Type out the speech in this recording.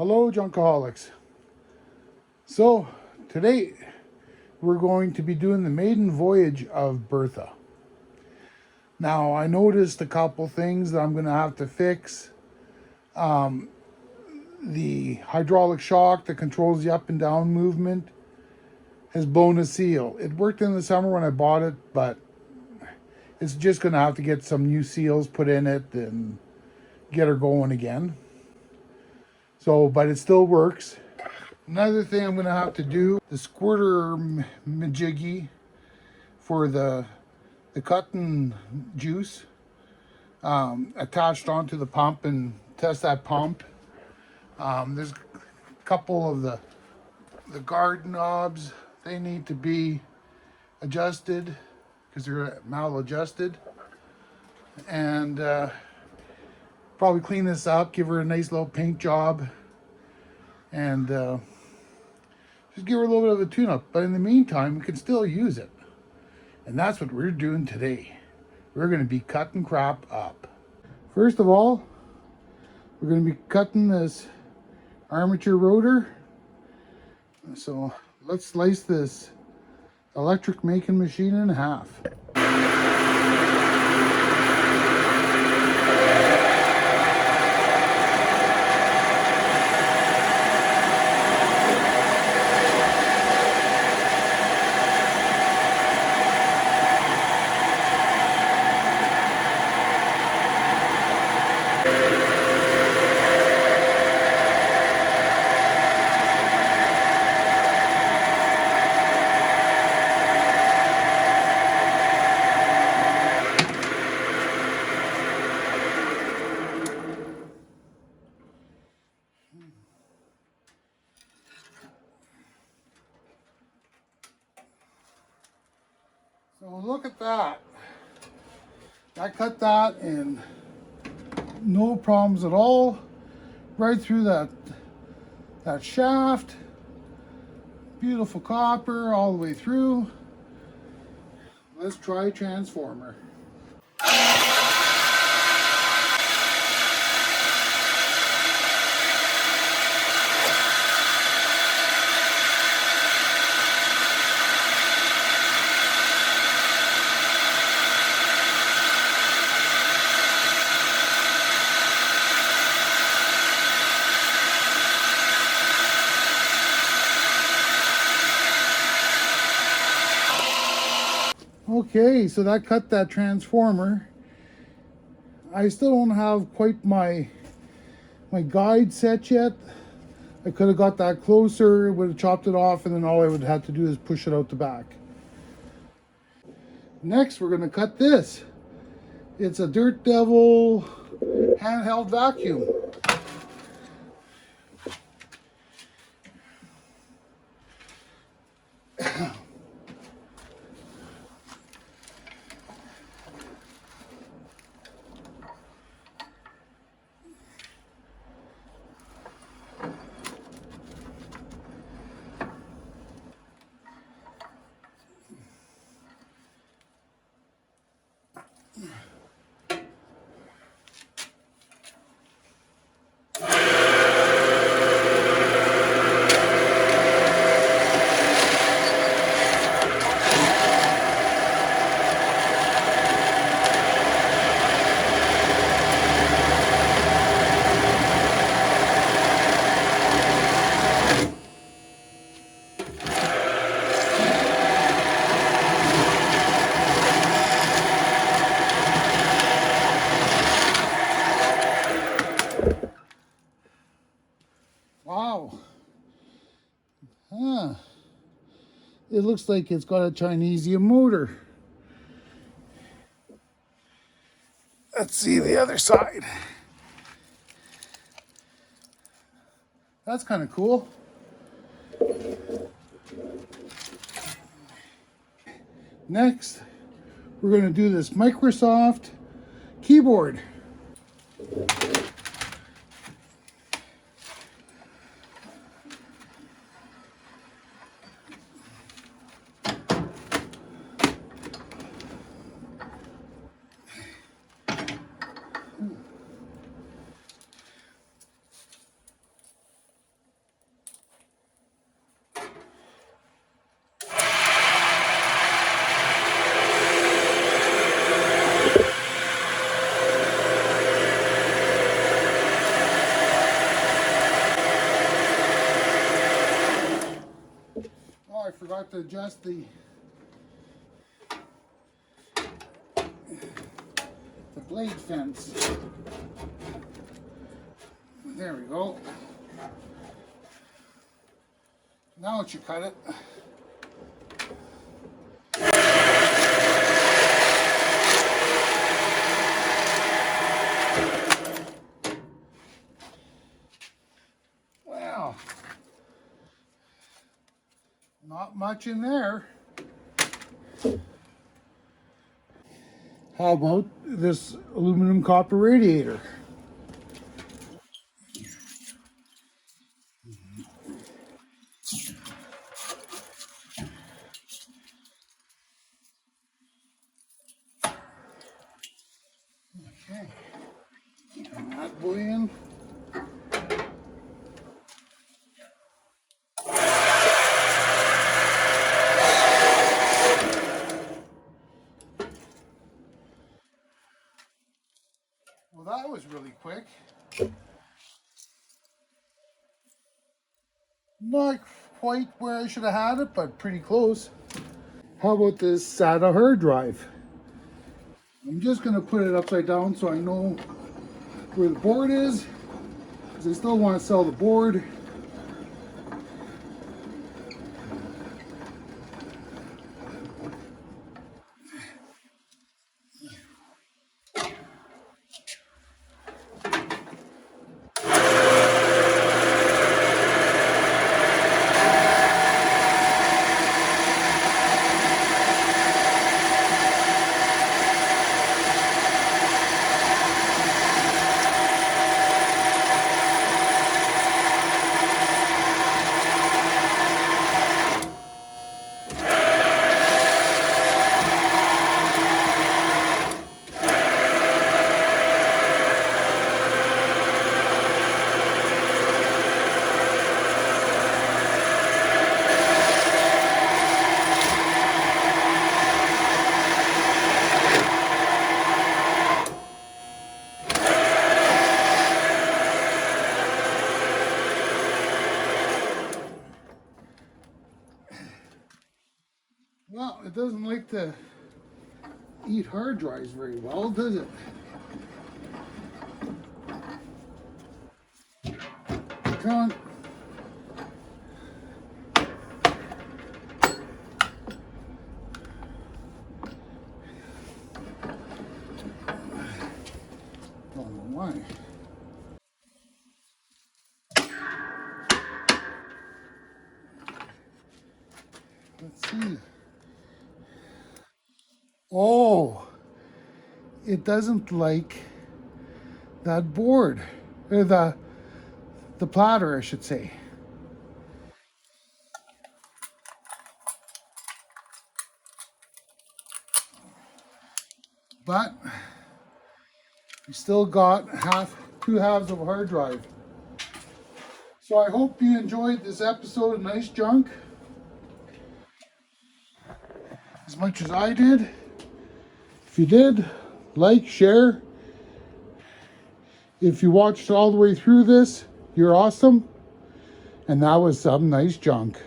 Hello, Junkaholics. So today we're going to be doing the maiden voyage of Bertha. Now I noticed a couple things that I'm going to have to fix. The hydraulic shock that controls the up and down movement has blown a seal. It worked in the summer when I bought it, but it's just going to have to get some new seals put in it and get her going again. So, but it still works. Another thing I'm going to have to do, the squirter majiggy for the cotton juice attached onto the pump and test that pump. There's a couple of the guard knobs. They need to be adjusted because they're maladjusted. And probably clean this up, give her a nice little paint job, and just give her a little bit of a tune-up. But in the meantime, we can still use it. And that's what we're doing today. We're going to be cutting crap up. First of all, we're going to be cutting this armature rotor. So let's slice this electric making machine in half. So look at that. I cut that and no problems at all. Right through that shaft. Beautiful copper all the way through. Let's try transformer. Okay, so that cut that transformer. I still don't have quite my guide set yet. I could have got that closer, would have chopped it off, and then all I would have to do is push it out the back. Next, we're going to cut this. It's a Dirt Devil handheld vacuum. Wow. It looks like it's got a Chinesium motor. Let's see the other side. That's kind of cool. Next, we're going to do this Microsoft keyboard. Oh, I forgot to adjust the blade fence. There we go. Now it should cut it. Well, not much in there. How about this aluminum copper radiator? Okay, and that boy in. Well, that was really quick. Not quite where I should have had it, but pretty close. How about this SATA hard drive? I'm just going to put it upside down so I know where the board is, because I still want to sell the board. Well, it doesn't like to eat hard drives very well, does it? Come on. Don't know why. Let's see. Oh, it doesn't like that board, or the platter, I should say. But we still got two halves of a hard drive. So I hope you enjoyed this episode of Nice Junk as much as I did. If you did, like, share. If you watched all the way through this, you're awesome. And that was some nice junk.